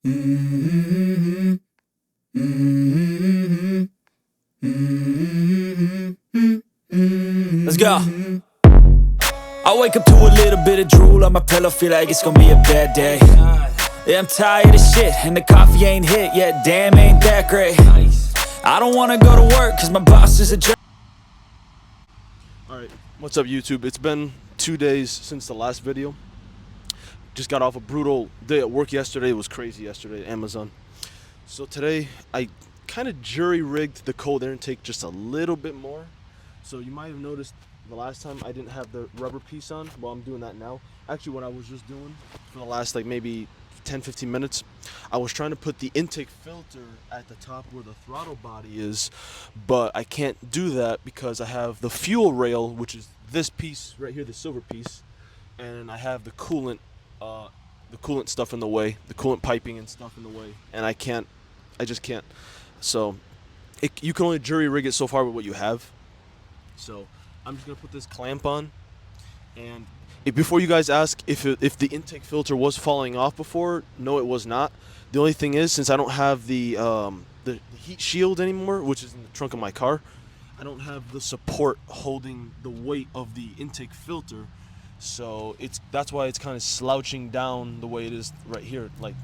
Let's go. I wake up to a little bit of drool on my pillow, feel like it's gonna be a bad day. Yeah, I'm tired of shit, and the coffee ain't hit yet, damn, ain't that great. I don't wanna go to work, cause my boss is a jerk. Alright, what's up YouTube? It's been 2 days since the last video. Just got off a brutal day at work yesterday. It was crazy yesterday at Amazon. So today, I kind of jury-rigged the cold air intake just a little bit more. So you might have noticed the last time I didn't have the rubber piece on. Well, I'm doing that now. Actually, what I was just doing for the last like maybe 10-15 minutes, I was trying to put the intake filter at the top where the throttle body is, but I can't do that because I have the fuel rail, which is this piece right here, the silver piece, and I have the coolant stuff in the way, the coolant piping and stuff in the way, and I just can't. So you can only jury rig it so far with what you have. So I'm just gonna put this clamp on, and before you guys ask if the intake filter was falling off before, no, it was not. The only thing is, since I don't have the heat shield anymore, which is in the trunk of my car, I don't have the support holding the weight of the intake filter. So that's why it's kind of slouching down the way it is right here. Like,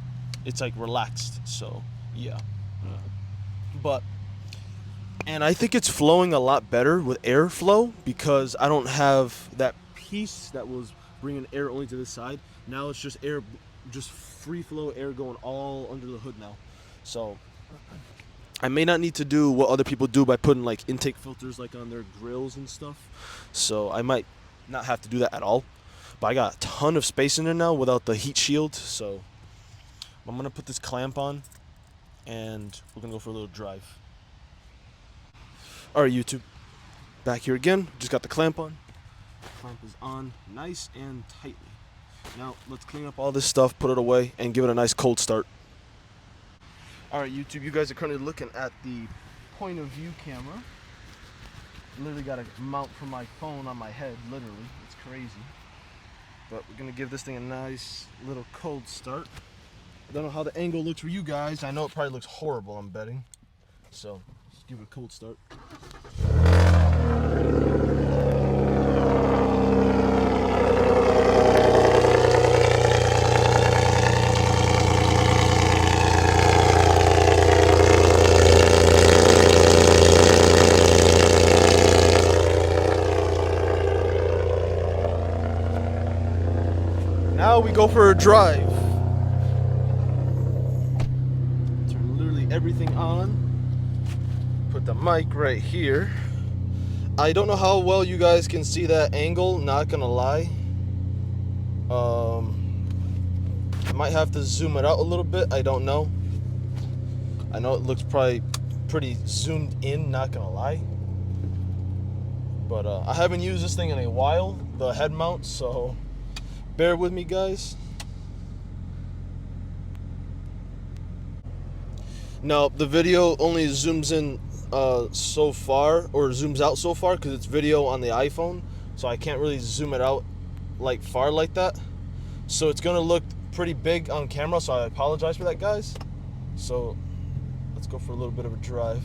it's like relaxed. So yeah. And I think it's flowing a lot better with airflow because I don't have that piece that was bringing air only to this side. Now it's just air, just free flow air going all under the hood now. So I may not need to do what other people do by putting like intake filters like on their grills and stuff. So I might not have to do that at all. But I got a ton of space in there now without the heat shield. So I'm going to put this clamp on and we're going to go for a little drive. Alright YouTube, back here again, just got the clamp on. Clamp is on nice and tightly. Now let's clean up all this stuff, put it away, and give it a nice cold start. Alright YouTube, you guys are currently looking at the point of view camera. Literally got a mount for my phone on my head, literally, it's crazy. But we're gonna give this thing a nice little cold start. I don't know how the angle looks for you guys, I know it probably looks horrible, I'm betting. So, let's give it a cold start. Now we go for a drive. Turn literally everything on. Put the mic right here. I don't know how well you guys can see that angle, not gonna lie. I might have to zoom it out a little bit, I don't know. I know it looks probably pretty zoomed in, not gonna lie. But I haven't used this thing in a while, the head mount, so bear with me guys. Now the video only zooms in so far, or zooms out so far, because it's video on the iPhone, so I can't really zoom it out like far like that. So it's gonna look pretty big on camera, so I apologize for that guys. So let's go for a little bit of a drive.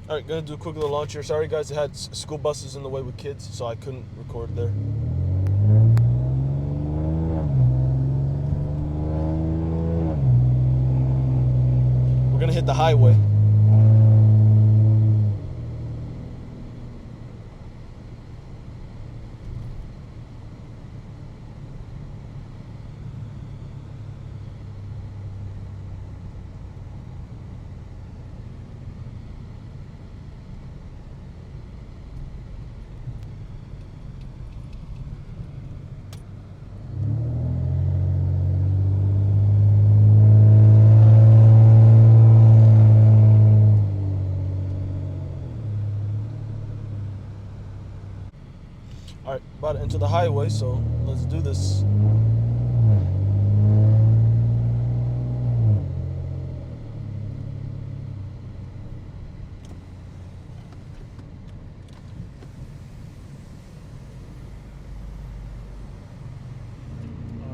Alright, gonna do a quick little launch here. Sorry guys, I had school buses in the way with kids, so I couldn't record there. We're gonna hit the highway. Alright, about to enter the highway, so let's do this.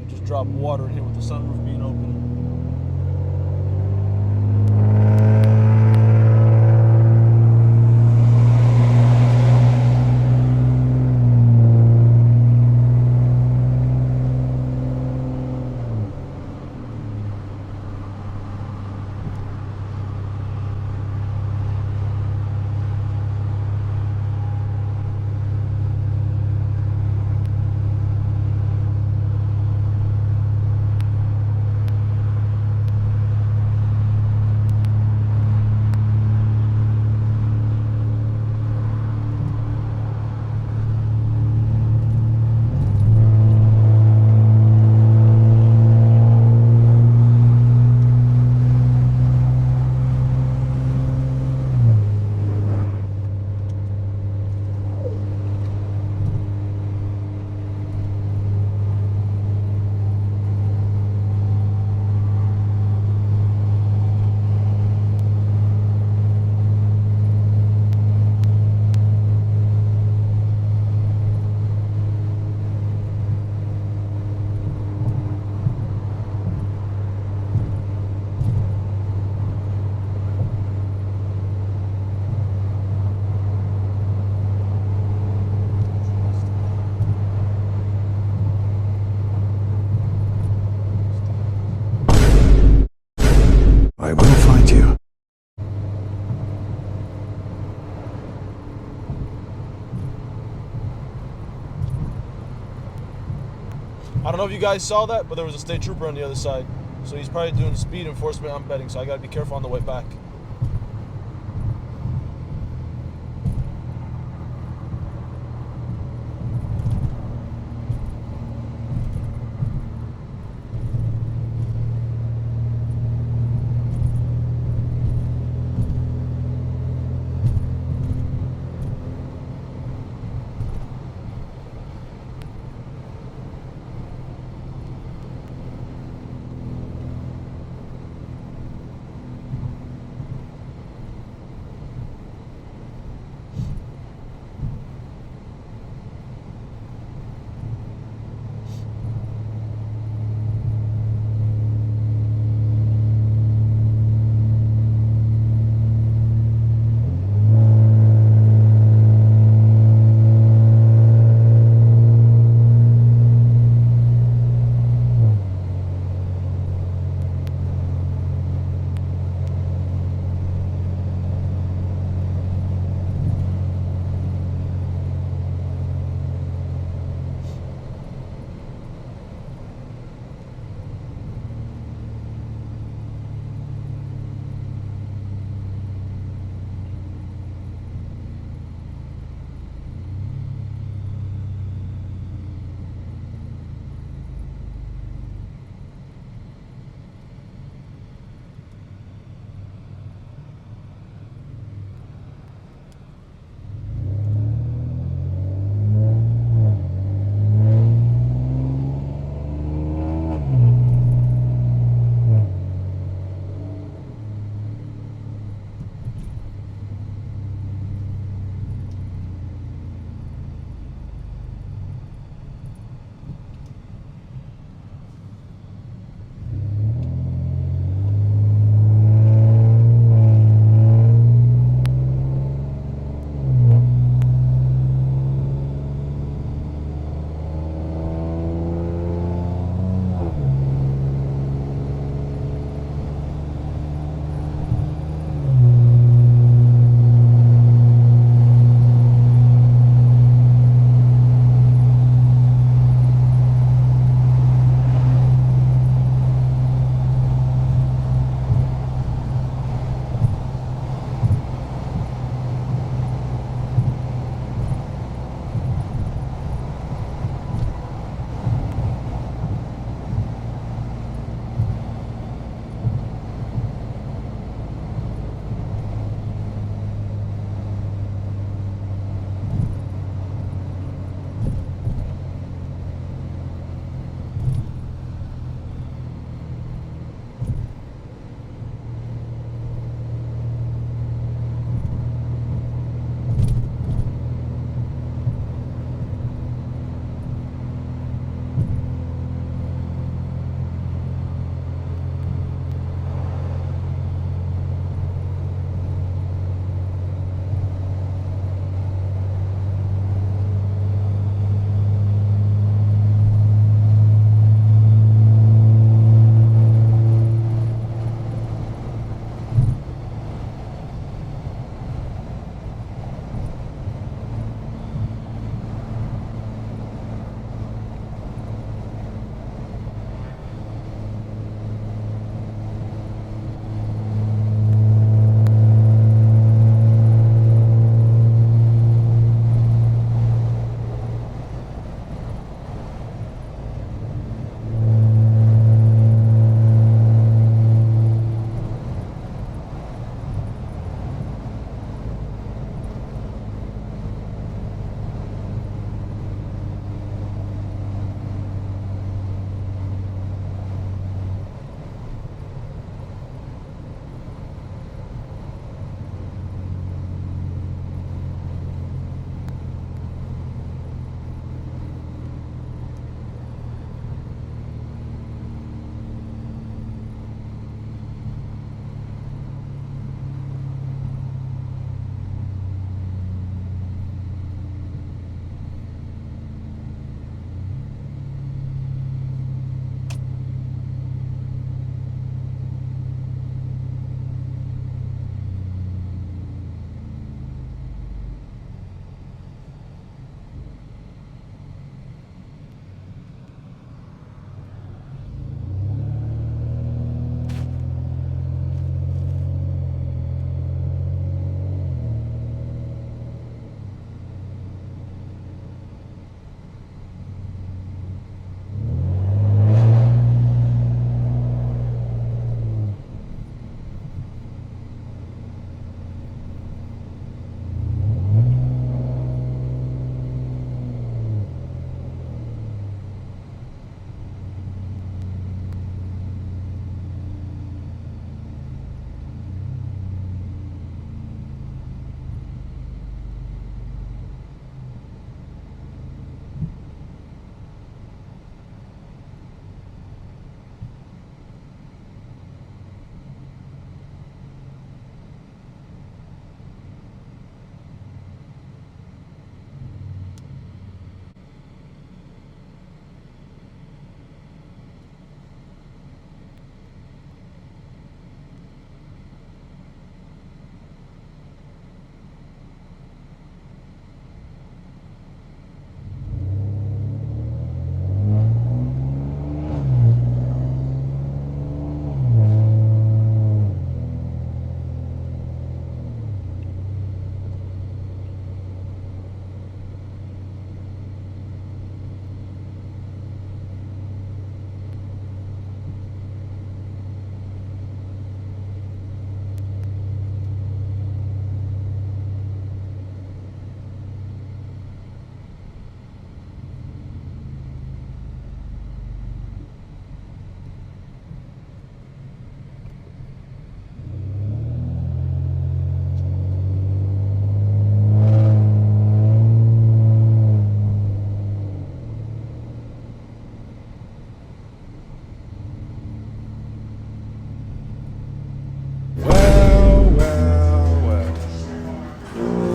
Just drop water in here with the sunroof being open. I will find you. I don't know if you guys saw that, but there was a state trooper on the other side. So he's probably doing speed enforcement, I'm betting, so I gotta be careful on the way back.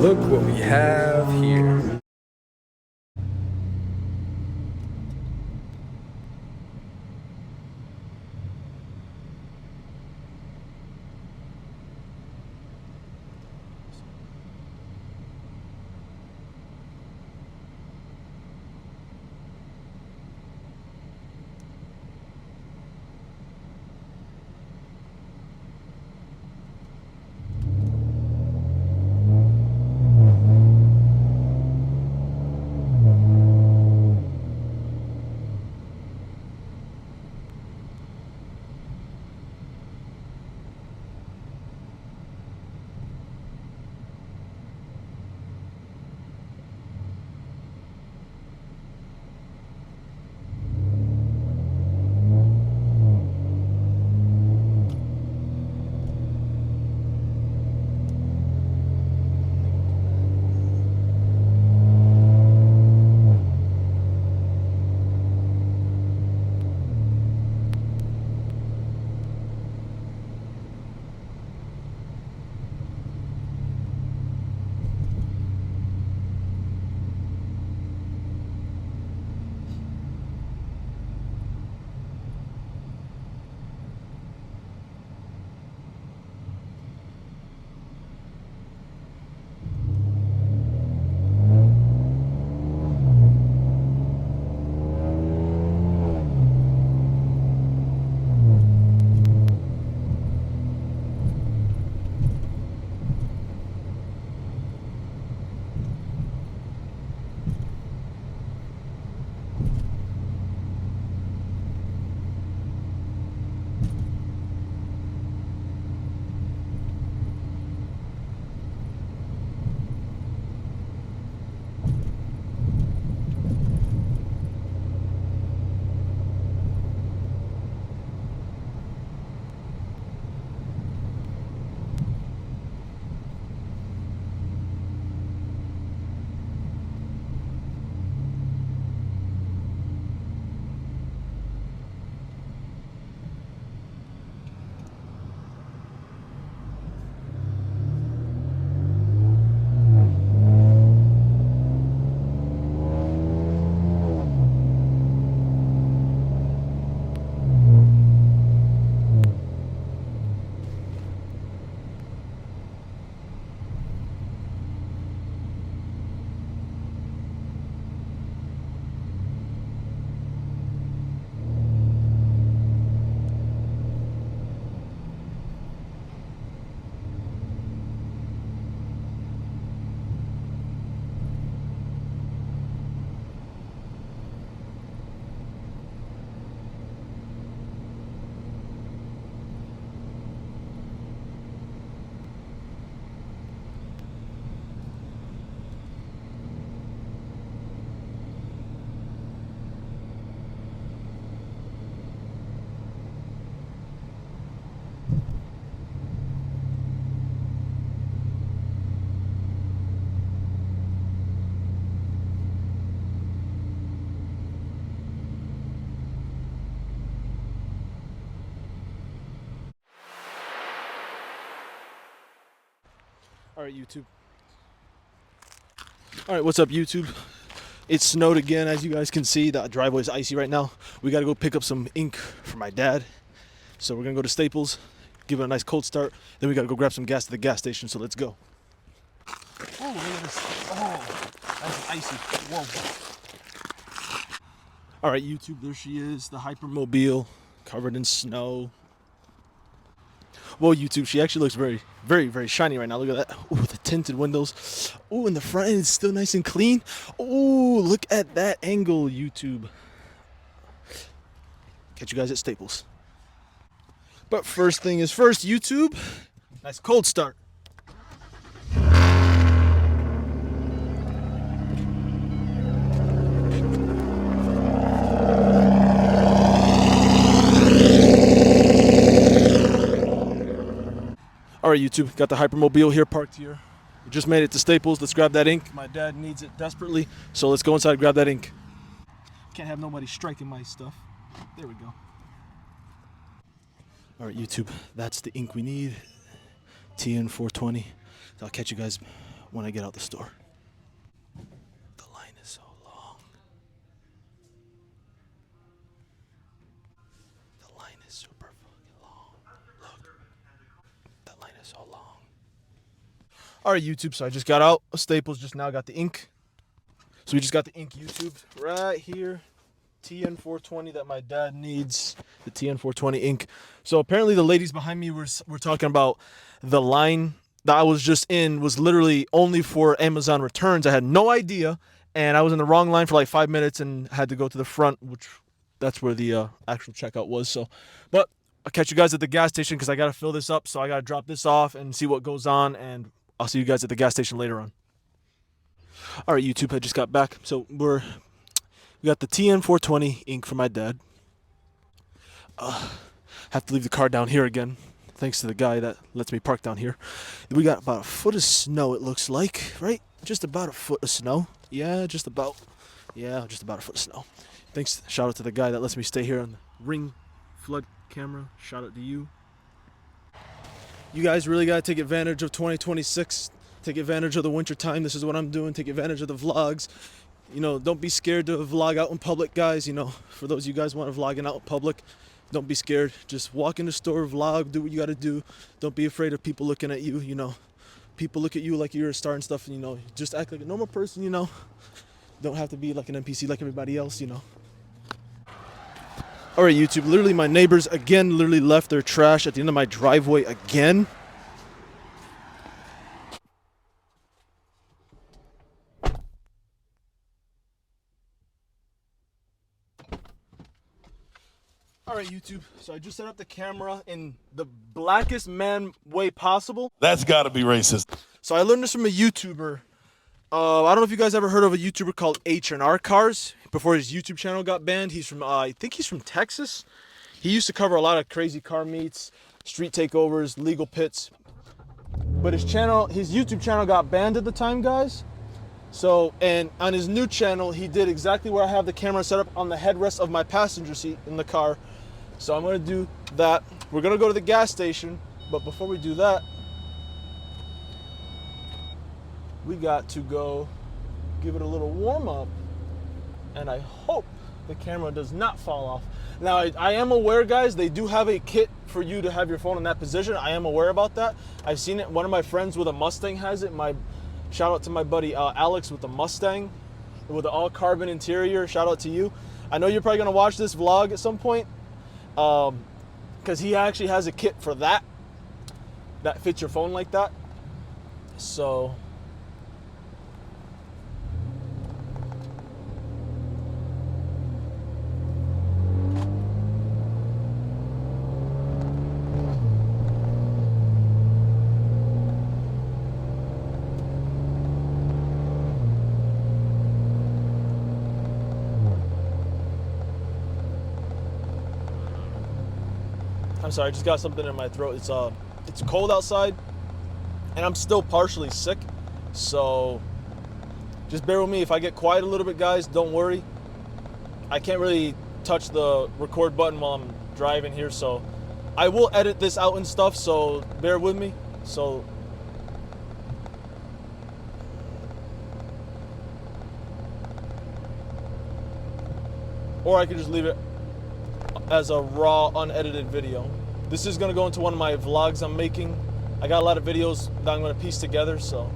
Look what we have here. All right, YouTube. All right, what's up, YouTube? It snowed again, as you guys can see. The driveway is icy right now. We got to go pick up some ink for my dad. So we're going to go to Staples, give it a nice cold start. Then we got to go grab some gas at the gas station, so let's go. Oh, look at this. Oh, that's icy. Whoa. All right, YouTube, there she is, the Hypermobile, covered in snow. Well, YouTube, she actually looks very, very, very shiny right now. Look at that. Ooh, the tinted windows. Ooh, and the front end is still nice and clean. Ooh, look at that angle, YouTube. Catch you guys at Staples. But first thing is first, YouTube. Nice cold start. All right, YouTube, got the Hypermobile here, parked here. We just made it to Staples. Let's grab that ink. My dad needs it desperately, so let's go inside and grab that ink. Can't have nobody striking my stuff. There we go. All right, YouTube, that's the ink we need. TN420. I'll catch you guys when I get out the store. The line is so long. The line is super fucking long. Look. That line is so long. Alright, YouTube, so I just got out of Staples, just now got the ink. So we just got the ink YouTube right here. TN420 that my dad needs. The TN420 ink. So apparently the ladies behind me were talking about the line that I was just in was literally only for Amazon returns. I had no idea, and I was in the wrong line for like 5 minutes and had to go to the front, which that's where the actual checkout was. So, but I'll catch you guys at the gas station because I got to fill this up. So I got to drop this off and see what goes on, and I'll see you guys at the gas station later on. All right, YouTube, I just got back. So we got the TN420 ink for my dad. Have to leave the car down here again, thanks to the guy that lets me park down here. We got about a foot of snow, it looks like, right? Just about a foot of snow. Yeah, just about. Yeah, just about a foot of snow. Thanks, shout out to the guy that lets me stay here on the Ring flood camera. Shout out to you. You guys really got to take advantage of 2026. Take advantage of the winter time. This is what I'm doing. Take advantage of the vlogs. You know, don't be scared to vlog out in public, guys. You know, for those of you guys want to vlogging out in public, don't be scared. Just walk in the store, vlog, do what you got to do. Don't be afraid of people looking at you. You know, people look at you like you're a star and stuff. And, you know, just act like a normal person, you know. Don't have to be like an NPC like everybody else, you know. All right, YouTube. Literally, my neighbors, again, literally left their trash at the end of my driveway again. Alright, YouTube, so I just set up the camera in the blackest man way possible. That's gotta be racist. So I learned this from a YouTuber. I don't know if you guys ever heard of a YouTuber called H&R Cars. Before his YouTube channel got banned, he's from, I think he's from Texas. He used to cover a lot of crazy car meets, street takeovers, legal pits. But his YouTube channel got banned at the time, guys. So, and on his new channel, he did exactly where I have the camera set up on the headrest of my passenger seat in the car. So I'm going to do that. We're going to go to the gas station, but before we do that, we got to go give it a little warm up, and I hope the camera does not fall off. Now, I am aware, guys, they do have a kit for you to have your phone in that position. I am aware about that. I've seen it. One of my friends with a Mustang has it. Shout out to my buddy Alex with the Mustang, with the all carbon interior. Shout out to you. I know you're probably going to watch this vlog at some point, because he actually has a kit for that fits your phone like that. So I'm sorry, I just got something in my throat. It's cold outside, and I'm still partially sick, so just bear with me. If I get quiet a little bit, guys, don't worry. I can't really touch the record button while I'm driving here, so I will edit this out and stuff, so bear with me. So or I could just leave it as a raw, unedited video. This is gonna go into one of my vlogs I'm making. I got a lot of videos that I'm gonna piece together, so.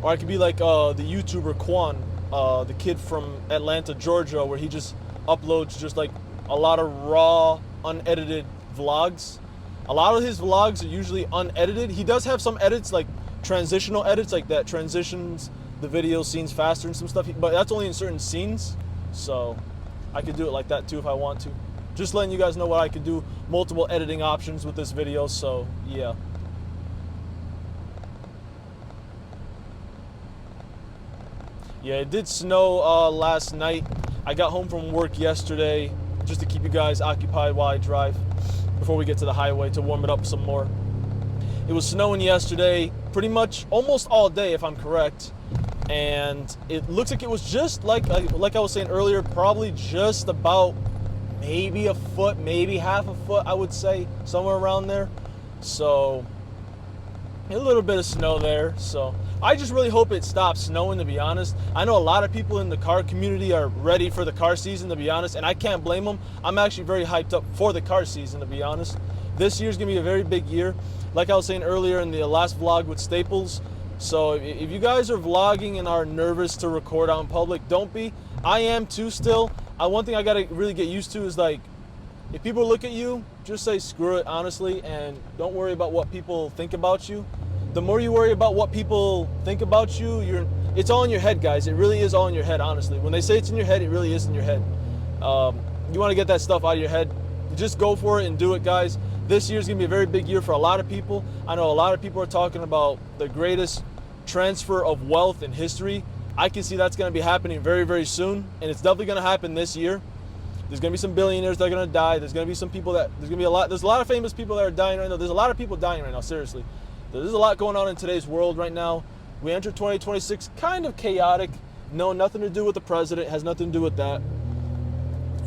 Or I could be like the YouTuber Quan, the kid from Atlanta, Georgia, where he just uploads just like a lot of raw, unedited vlogs. A lot of his vlogs are usually unedited. He does have some edits, like transitional edits, like that transitions the video scenes faster and some stuff, but that's only in certain scenes, so I could do it like that too if I want to. Just letting you guys know what I could do, multiple editing options with this video, so yeah. Yeah, it did snow last night. I got home from work yesterday just to keep you guys occupied while I drive before we get to the highway to warm it up some more. It was snowing yesterday pretty much almost all day, if I'm correct. And it looks like it was just like I was saying earlier, probably just about maybe a foot, maybe half a foot, I would say, somewhere around there. So a little bit of snow there. So I just really hope it stops snowing, to be honest. I know a lot of people in the car community are ready for the car season, to be honest, and I can't blame them. I'm actually very hyped up for the car season, to be honest. This year's gonna be a very big year. Like I was saying earlier in the last vlog with Staples. So if you guys are vlogging and are nervous to record out in public, don't be. I am too still. One thing I gotta really get used to is, like, if people look at you, just say screw it, honestly, and don't worry about what people think about you. The more you worry about what people think about you, it's all in your head, guys. It really is all in your head, honestly. When they say it's in your head, it really is in your head. You want to get that stuff out of your head, just go for it and do it, guys. This year's gonna be a very big year for a lot of people. I know a lot of people are talking about the greatest transfer of wealth in history. I can see that's gonna be happening very, very soon, and it's definitely gonna happen this year. There's gonna be some billionaires that are gonna die. There's gonna be some people there's a lot of famous people that are dying right now. There's a lot of people dying right now, seriously. There's a lot going on in today's world right now. We enter 2026 kind of chaotic. No, nothing to do with the president. Has nothing to do with that.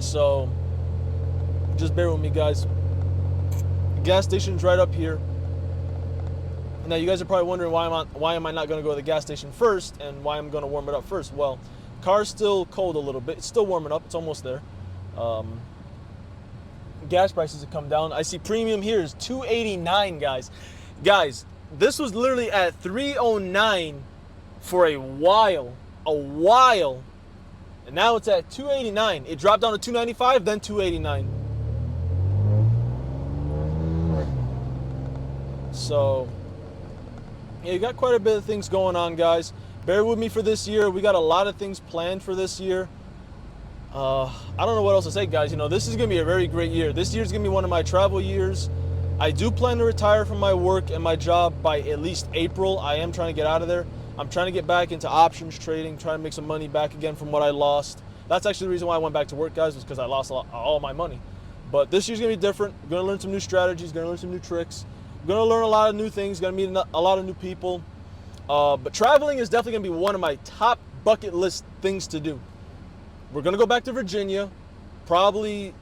So just bear with me, guys. The gas station's right up here. Now you guys are probably wondering why am I not going to go to the gas station first and why I'm going to warm it up first. Well, car's still cold a little bit. It's still warming up. It's almost there. Gas prices have come down. I see premium here is $2.89, guys. Guys, this was literally at $3.09 for a while, and now it's at $2.89. It dropped down to $2.95, then $2.89. So yeah, you got quite a bit of things going on, guys. Bear with me for this year. We got a lot of things planned for this year. I don't know what else to say, guys. You know, this is gonna be a very great year. This year's gonna be one of my travel years. I do plan to retire from my work and my job by at least April. I am trying to get out of there. I'm trying to get back into options trading, trying to make some money back again from what I lost. That's actually the reason why I went back to work, guys, was because I lost all my money. But this year's gonna be different. I'm gonna learn some new strategies, gonna learn some new tricks. I'm gonna learn a lot of new things, gonna meet a lot of new people. But traveling is definitely gonna be one of my top bucket list things to do. We're gonna go back to Virginia, probably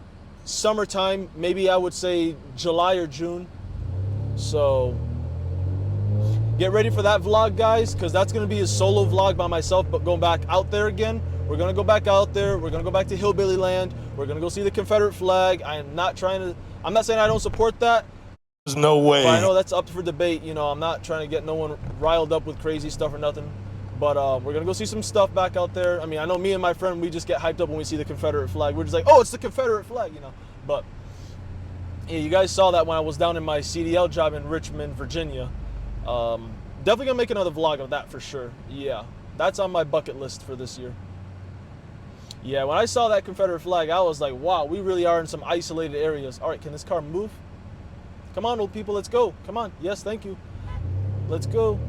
summertime, maybe I would say July or June. So get ready for that vlog, guys, because that's going to be a solo vlog by myself, but going back out there again. We're going to go back out there. We're going to go back to Hillbilly Land. We're going to go see the Confederate flag. I'm not saying I don't support that. There's no way. But I know that's up for debate. You know, I'm not trying to get no one riled up with crazy stuff or nothing. But we're going to go see some stuff back out there. I mean, I know me and my friend, we just get hyped up when we see the Confederate flag. We're just like, oh, it's the Confederate flag, you know. But yeah, you guys saw that when I was down in my CDL job in Richmond, Virginia. Definitely going to make another vlog of that for sure. Yeah, that's on my bucket list for this year. Yeah, when I saw that Confederate flag, I was like, wow, we really are in some isolated areas. All right, can this car move? Come on, old people, let's go. Come on. Yes, thank you. Let's go.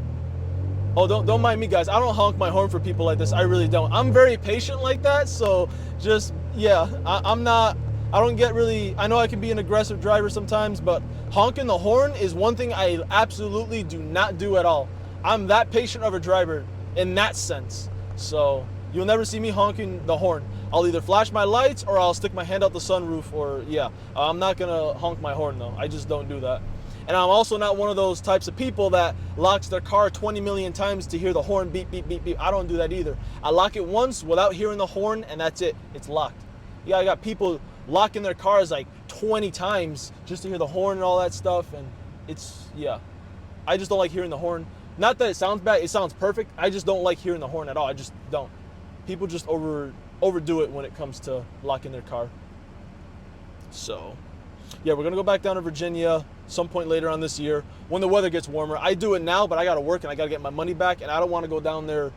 Oh, don't mind me, guys. I don't honk my horn for people like this. I really don't. I'm very patient like that, so just, yeah, I don't get really, I know I can be an aggressive driver sometimes, but honking the horn is one thing I absolutely do not do at all. I'm that patient of a driver in that sense. So you'll never see me honking the horn. I'll either flash my lights or I'll stick my hand out the sunroof, or yeah, I'm not gonna honk my horn though. I just don't do that. And I'm also not one of those types of people that locks their car 20 million times to hear the horn beep, beep, beep, beep. I don't do that either. I lock it once without hearing the horn and that's it. It's locked. Yeah, I got people locking their cars like 20 times just to hear the horn and all that stuff. And it's, yeah, I just don't like hearing the horn. Not that it sounds bad. It sounds perfect. I just don't like hearing the horn at all. I just don't. People just overdo it when it comes to locking their car. So yeah, we're gonna go back down to Virginia some point later on this year when the weather gets warmer. I do it now, but I gotta work and I gotta get my money back, and I don't want to go down there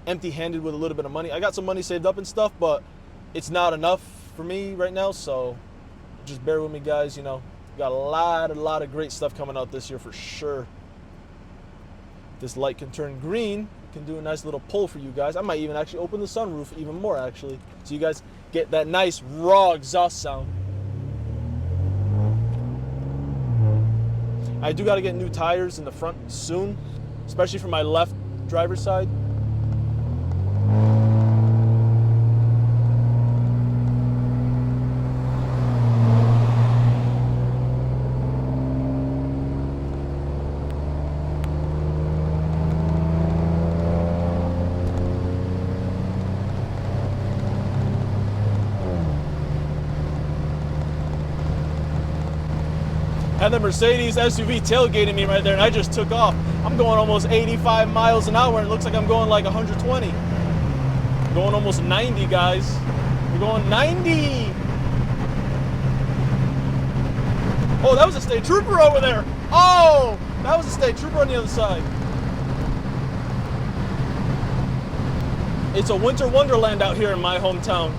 empty-handed with a little bit of money. I got some money saved up and stuff, but it's not enough for me right now, so just bear with me, guys. You know, got a lot of great stuff coming out this year for sure. This light can turn green, can do a nice little pull for you guys. I might even actually open the sunroof even more, actually, so you guys get that nice raw exhaust sound. I do got to get new tires in the front soon, especially for my left driver's side. and the Mercedes SUV tailgating me right there, and I just took off. I'm going almost 85 miles an hour, and it looks like I'm going like 120. Going almost 90, guys. We're going 90. Oh, that was a state trooper over there. Oh, that was a state trooper on the other side. It's a winter wonderland out here in my hometown.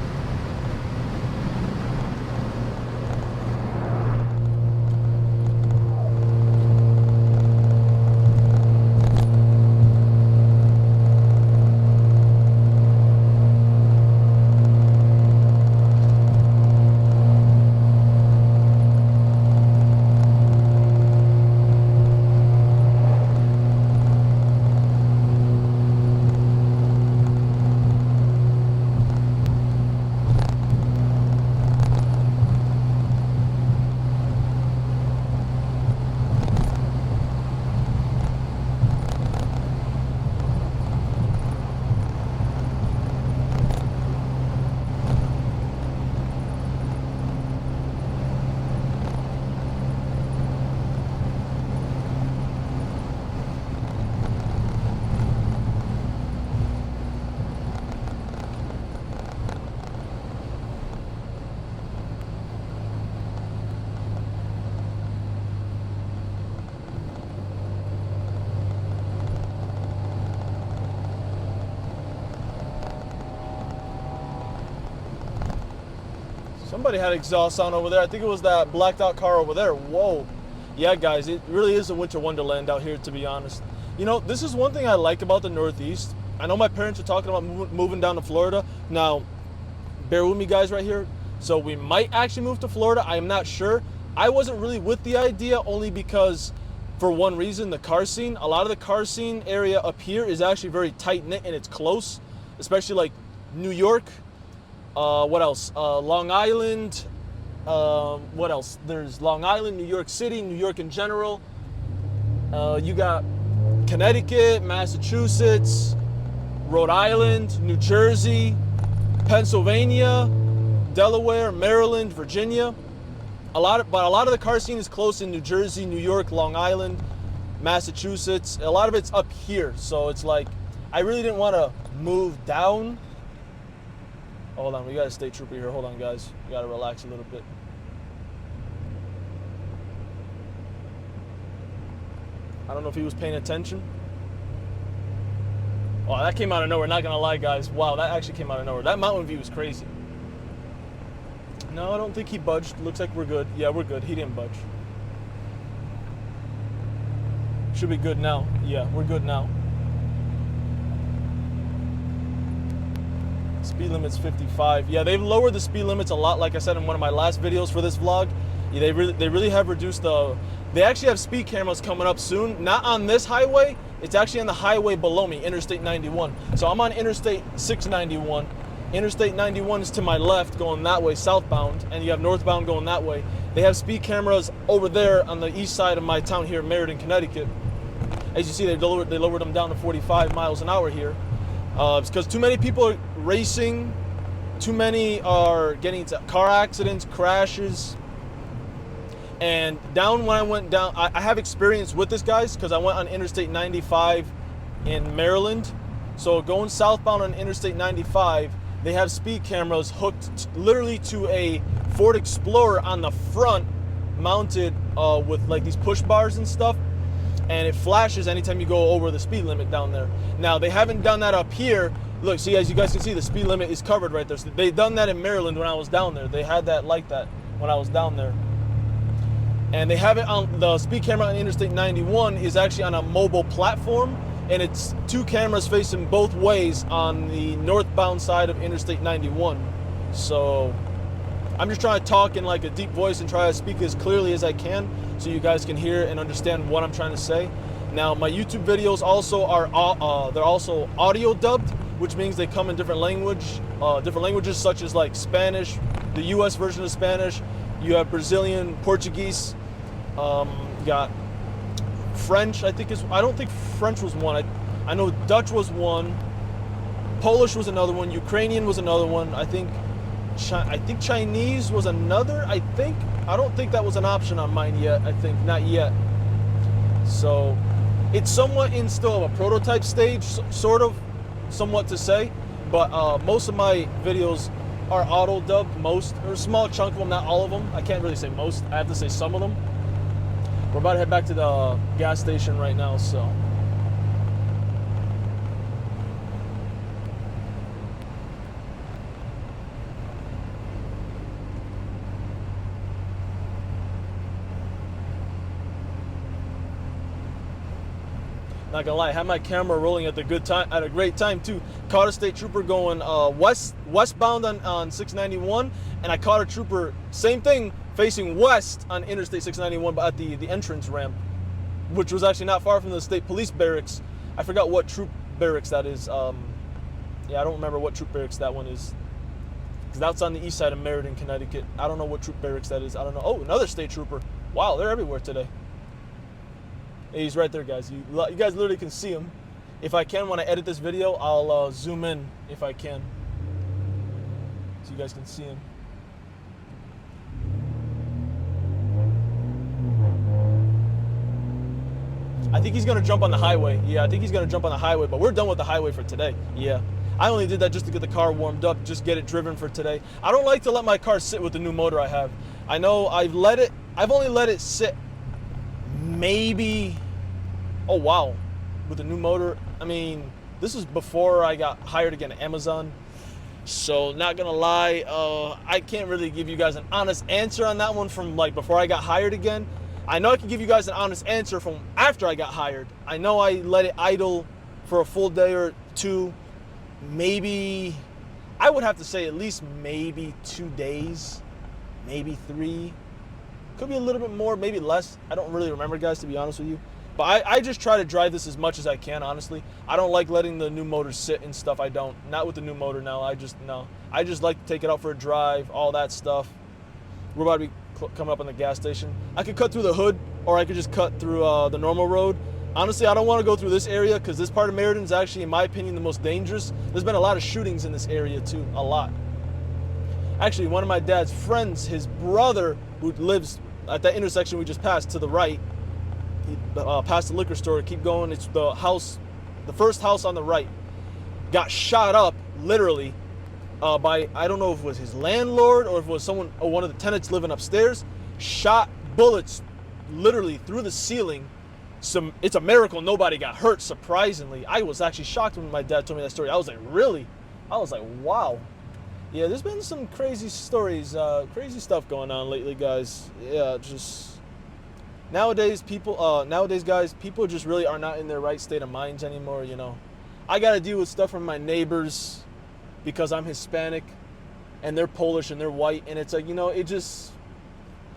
Somebody had exhaust on over there. I think it was that blacked out car over there. Whoa. Yeah, guys, it really is a winter wonderland out here, to be honest. You know, this is one thing I like about the Northeast. I know my parents are talking about moving down to Florida. Now, bear with me, guys, right here. So we might actually move to Florida. I am not sure. I wasn't really with the idea only because, for one reason, the car scene. A lot of the car scene area up here is actually very tight-knit and it's close, especially like New York. What else? Long Island. What else? There's Long Island, New York City, New York in general. You got Connecticut, Massachusetts, Rhode Island, New Jersey, Pennsylvania, Delaware, Maryland, Virginia. But a lot of the car scene is close in New Jersey, New York, Long Island, Massachusetts. A lot of it's up here, so it's like I really didn't want to move down. Hold on, we got a state trooper here. Hold on, guys. We got to relax a little bit. I don't know if he was paying attention. Oh, that came out of nowhere. Not going to lie, guys. Wow, that actually came out of nowhere. That mountain view is crazy. No, I don't think he budged. Looks like we're good. Yeah, we're good. He didn't budge. Should be good now. Yeah, we're good now. Speed limit's 55. Yeah, they've lowered the speed limits a lot. Like I said in one of my last videos for this vlog, yeah, they really have reduced the. They actually have speed cameras coming up soon. Not on this highway. It's actually on the highway below me, Interstate 91. So I'm on Interstate 691. Interstate 91 is to my left, going that way, southbound, and you have northbound going that way. They have speed cameras over there on the east side of my town here, Meriden, Connecticut. As you see, they lowered them down to 45 miles an hour here. It's because too many people are racing, too many are getting into car accidents, crashes. And down when I went down, I have experience with this, guys, because I went on Interstate 95 in Maryland. So going southbound on Interstate 95, they have speed cameras hooked literally to a Ford Explorer on the front, mounted with like these push bars and stuff. And it flashes anytime you go over the speed limit down there. Now, they haven't done that up here. Look, see, as you guys can see, the speed limit is covered right there. So they've done that in Maryland when I was down there. They had that like that when I was down there. And they have it on, the speed camera on Interstate 91 is actually on a mobile platform. And it's two cameras facing both ways on the northbound side of Interstate 91. So I'm just trying to talk in like a deep voice and try to speak as clearly as I can so you guys can hear and understand what I'm trying to say. Now, my YouTube videos also are they're also audio dubbed, which means they come in different languages such as like Spanish, the US version of Spanish. You have Brazilian, Portuguese, you got French, I don't think French was one. I know Dutch was one, Polish was another one, Ukrainian was another one. I think Chinese was another, I think. I don't think that was an option on mine yet. I think not yet. So it's somewhat in still of a prototype stage, sort of, somewhat to say. But most of my videos are auto dubbed. Most, or a small chunk of them, not all of them. I can't really say most. I have to say some of them. We're about to head back to the gas station right now, so. Not gonna lie, I had my camera rolling at a great time too. Caught a state trooper going westbound on 691, and I caught a trooper, same thing, facing west on Interstate 691, but at the entrance ramp, which was actually not far from the state police barracks. I forgot what troop barracks that is. Yeah, I don't remember what troop barracks that one is, because that's on the east side of Meriden, Connecticut. I don't know what troop barracks that is. I don't know. Oh, another state trooper. Wow, they're everywhere today. He's right there, guys. You guys literally can see him. If I can, when I edit this video, I'll zoom in if I can, so you guys can see him. I think he's gonna jump on the highway. Yeah, I think he's gonna jump on the highway, but we're done with the highway for today. Yeah. I only did that just to get the car warmed up, just get it driven for today. I don't like to let my car sit with the new motor I have. I know I've only let it sit maybe, oh wow, with the new motor. I mean, this is before I got hired again at Amazon. So not gonna lie, I can't really give you guys an honest answer on that one from like before I got hired again. I know I can give you guys an honest answer from after I got hired. I know I let it idle for a full day or two, maybe, I would have to say at least maybe 2 days, maybe 3. Could be a little bit more, maybe less. I don't really remember, guys, to be honest with you. But I just try to drive this as much as I can, honestly. I don't like letting the new motor sit and stuff. I don't. Not with the new motor now. I just like to take it out for a drive, all that stuff. We're about to be coming up on the gas station. I could cut through the hood, or I could just cut through the normal road. Honestly, I don't want to go through this area because this part of Meriden is actually, in my opinion, the most dangerous. There's been a lot of shootings in this area, too. A lot. Actually, one of my dad's friends, his brother, who lives at that intersection we just passed to the right, he passed the liquor store, keep going, it's the house, the first house on the right, got shot up, literally, by, I don't know if it was his landlord or if it was someone, or one of the tenants living upstairs, shot bullets literally through the ceiling. It's a miracle nobody got hurt, surprisingly. I was actually shocked when my dad told me that story. I was like, really? I was like, wow. Yeah, there's been some crazy stories, crazy stuff going on lately, guys. Yeah, just nowadays, guys, people just really are not in their right state of minds anymore, you know. I got to deal with stuff from my neighbors because I'm Hispanic and they're Polish and they're white, and it's like, you know, it just,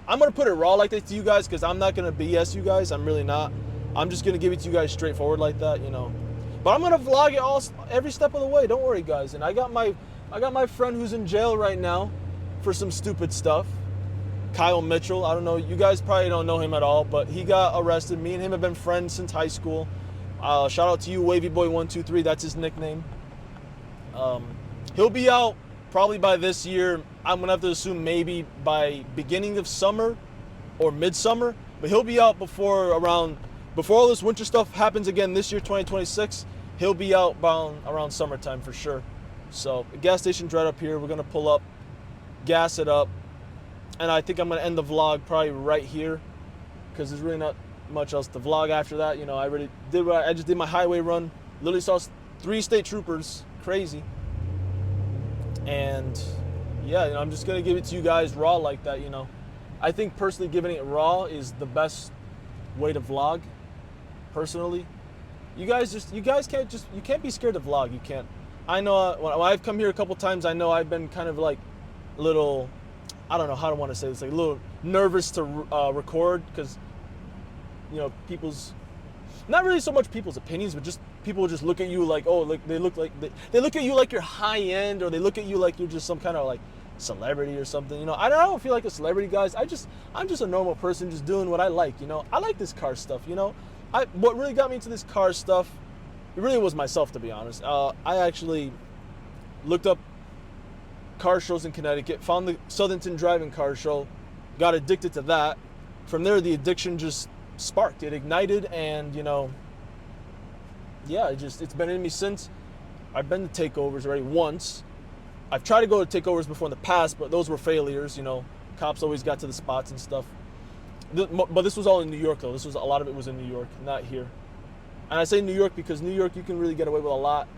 I'm going to put it raw like this to you guys because I'm not going to BS you guys. I'm really not. I'm just going to give it to you guys straightforward like that, you know. But I'm going to vlog it every step of the way. Don't worry, guys. And I got my friend who's in jail right now for some stupid stuff. Kyle Mitchell. I don't know. You guys probably don't know him at all, but he got arrested. Me and him have been friends since high school. Shout out to you, WavyBoy123. That's his nickname. He'll be out probably by this year. I'm going to have to assume maybe by beginning of summer or midsummer. But he'll be out before all this winter stuff happens again this year, 2026. He'll be out around summertime for sure. So the gas station's right up here. We're gonna pull up, gas it up, and I think I'm gonna end the vlog probably right here because there's really not much else to vlog after that. You know, I just did my highway run. Literally saw 3 state troopers, crazy. And yeah, you know, I'm just gonna give it to you guys raw like that. You know, I think personally giving it raw is the best way to vlog. Personally, you can't be scared to vlog. You can't. I know when I've come here a couple times, I know I've been kind of like a little, I don't know how to want to say this, like a little nervous to record because, you know, not really so much people's opinions, but just people just look at you like, oh, like they look at you like you're high end, or they look at you like you're just some kind of like celebrity or something. You know, I don't feel like a celebrity, guys. I'm just a normal person just doing what I like. You know, I like this car stuff. You know, what really got me into this car stuff, it really was myself, to be honest. I actually looked up car shows in Connecticut, found the Southington Driving Car Show, got addicted to that. From there, the addiction just sparked. It ignited, and yeah, it's been in me since. I've been to takeovers already once. I've tried to go to takeovers before in the past, but those were failures. Cops always got to the spots and stuff. But this was all in New York, though. A lot of it was in New York, not here. And I say New York because New York, you can really get away with a lot.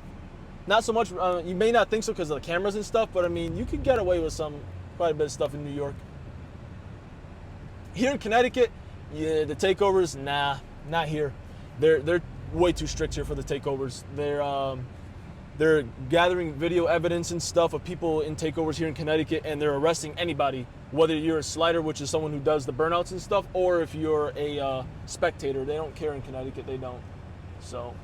Not so much, you may not think so because of the cameras and stuff, but I mean, you can get away with quite a bit of stuff in New York. Here in Connecticut, yeah, the takeovers, nah, not here. They're way too strict here for the takeovers. They're gathering video evidence and stuff of people in takeovers here in Connecticut, and they're arresting anybody, whether you're a slider, which is someone who does the burnouts and stuff, or if you're a spectator. They don't care in Connecticut, they don't. So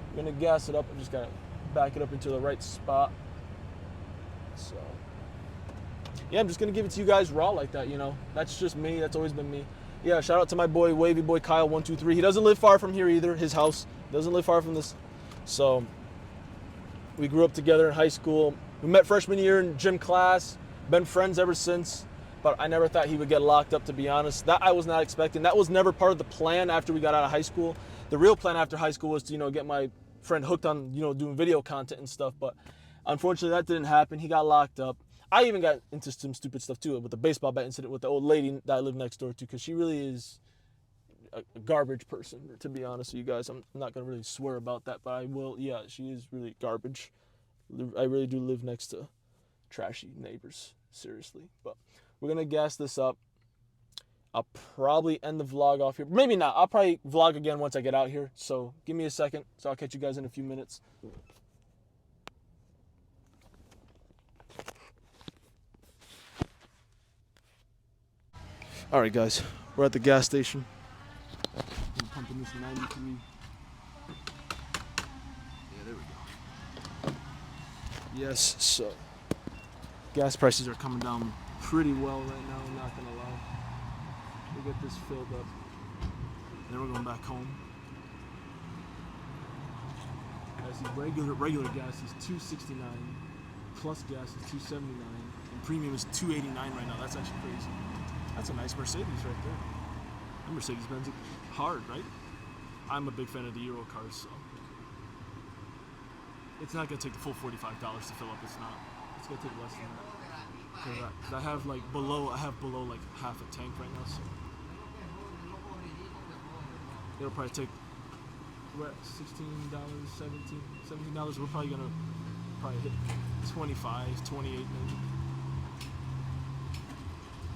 I'm gonna gas it up. I just gotta back it up into the right spot. So yeah, I'm just gonna give it to you guys raw like that. That's just me. That's always been me. Yeah, shout out to my boy, Wavy Boy Kyle 123. He doesn't live far from here either. His house doesn't live far from this. So we grew up together in high school. We met freshman year in gym class. Been friends ever since. But I never thought he would get locked up, to be honest. That I was not expecting. That was never part of the plan after we got out of high school. The real plan after high school was to, get my friend hooked on, doing video content and stuff. But unfortunately, that didn't happen. He got locked up. I even got into some stupid stuff too, with the baseball bat incident with the old lady that I live next door to, because she really is a garbage person, to be honest with you guys. I'm not going to really swear about that, but I will. Yeah, she is really garbage. I really do live next to trashy neighbors, seriously. But we're going to gas this up. I'll probably end the vlog off here. Maybe not. I'll probably vlog again once I get out here. So give me a second. So I'll catch you guys in a few minutes. All right, guys. We're at the gas station. I'm pumping this 93. Yeah, there we go. Yes, so gas prices are coming down pretty well right now, I'm not gonna lie. We'll get this filled up. Then we're going back home. As the regular gas is $2.69, plus gas is $2.79, and premium is $2.89 right now. That's actually crazy. That's a nice Mercedes right there. That Mercedes-Benz is hard, right? I'm a big fan of the Euro cars, so it's not gonna take the full $45 to fill up. It's not. It's gonna take less than that. Cause I have below like half a tank right now, so it'll probably take what, $16, $17. We're probably gonna hit 25, 28 maybe.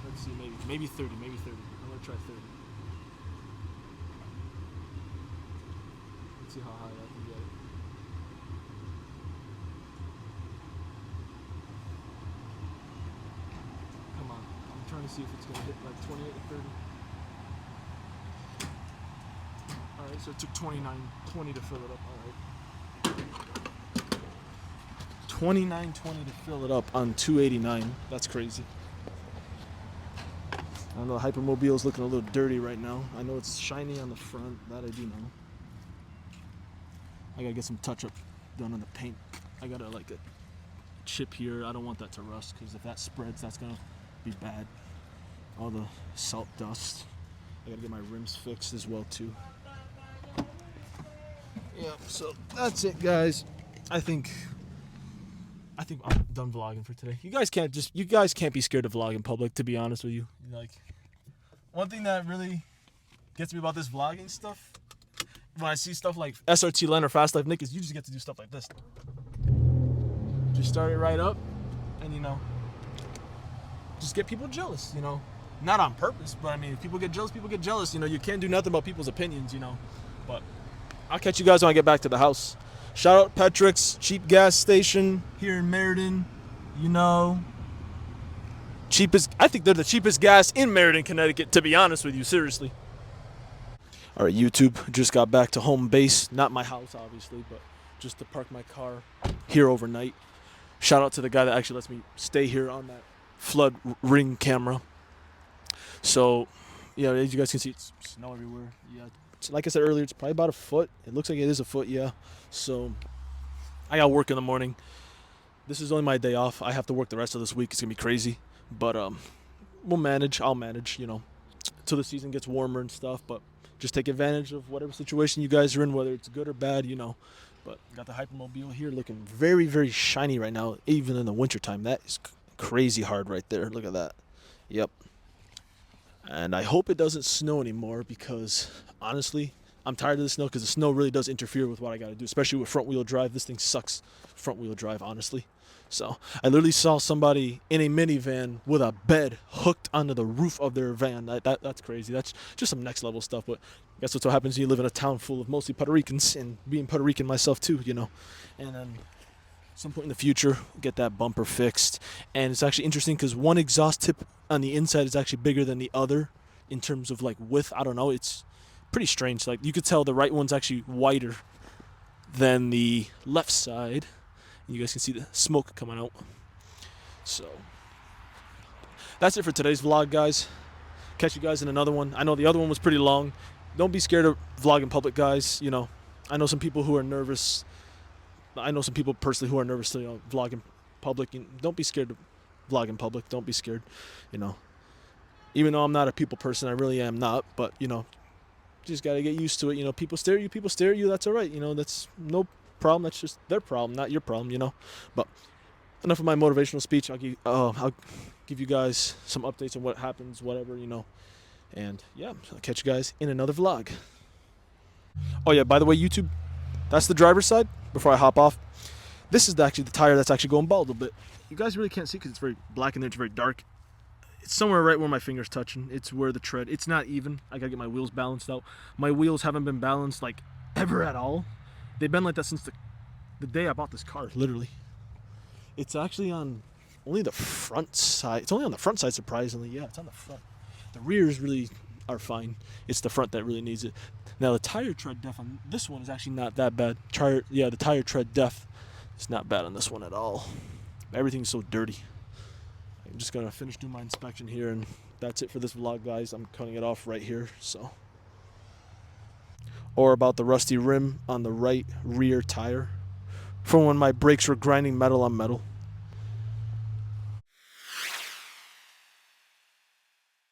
Let's see, maybe 30, I'm gonna try 30. Let's see how high I can get it. Come on, I'm trying to see if it's gonna hit like 28 or 30. Alright, so it took 29.20 to fill it up. Alright. 29.20 to fill it up on 289. That's crazy. I know the Hypermobile's looking a little dirty right now. I know it's shiny on the front, that I do know. I gotta get some touch-up done on the paint. I got a chip here. I don't want that to rust, because if that spreads, that's gonna be bad. All the salt dust. I gotta get my rims fixed as well too. Yeah, so that's it, guys. I think I'm done vlogging for today. You guys can't be scared to vlog in public, to be honest with you. One thing that really gets me about this vlogging stuff, when I see stuff like SRT Len or Fast Life Nick, is you just get to do stuff like this. Just start it right up, and just get people jealous. Not on purpose, but I mean, if people get jealous, people get jealous. You can't do nothing about people's opinions. But I'll catch you guys when I get back to the house. Shout out Petrix, cheap gas station here in Meriden. Cheapest. I think they're the cheapest gas in Meriden, Connecticut, to be honest with you, seriously. All right, YouTube, just got back to home base. Not my house, obviously, but just to park my car here overnight. Shout out to the guy that actually lets me stay here on that flood ring camera. So, yeah, as you guys can see, it's snow everywhere. Yeah, like I said earlier, it's probably about a foot. It looks like it is a foot, yeah. So, I got work in the morning. This is only my day off. I have to work the rest of this week. It's going to be crazy. But we'll manage. I'll manage, till the season gets warmer and stuff. But just take advantage of whatever situation you guys are in, whether it's good or bad, But got the Hypermobile here looking very, very shiny right now, even in the wintertime. That is crazy hard right there. Look at that. Yep. And I hope it doesn't snow anymore because, honestly, I'm tired of the snow because the snow really does interfere with what I got to do, especially with front-wheel drive. This thing sucks front-wheel drive, honestly. So I literally saw somebody in a minivan with a bed hooked onto the roof of their van. That's crazy. That's just some next-level stuff. But I guess that's what happens when you live in a town full of mostly Puerto Ricans, and being Puerto Rican myself too, And then some point in the future, get that bumper fixed. And it's actually interesting because one exhaust tip on the inside is actually bigger than the other in terms of like width. I don't know. It's pretty strange. Like you could tell the right one's actually wider than the left side. You guys can see the smoke coming out. So that's it for today's vlog, guys. Catch you guys in another one. I know the other one was pretty long. Don't be scared of vlogging public, guys. I know some people who are nervous. I know some people personally who are nervous to vlog in public. Don't be scared to vlog in public. Don't be scared. Even though I'm not a people person, I really am not. But just gotta get used to it. People stare at you. People stare at you. That's all right. That's no problem. That's just their problem, not your problem. But enough of my motivational speech. I'll give you guys some updates on what happens, whatever. And yeah, I'll catch you guys in another vlog. Oh yeah, by the way, YouTube, that's the driver's side. Before I hop off, this is actually the tire that's actually going bald a little bit. You guys really can't see because it's very black in there. It's very dark. It's somewhere right where my finger's touching. It's where the tread. It's not even. I gotta get my wheels balanced out. My wheels haven't been balanced like ever at all. They've been like that since the day I bought this car. Literally, it's actually on only the front side. It's only on the front side, surprisingly. Yeah, it's on the front. The rears really are fine. It's the front that really needs it. Now the tire tread depth on this one is actually not that bad. The tire tread depth is not bad on this one at all. Everything's so dirty. I'm just gonna finish doing my inspection here, and that's it for this vlog, guys. I'm cutting it off right here. Or about the rusty rim on the right rear tire from when my brakes were grinding metal on metal.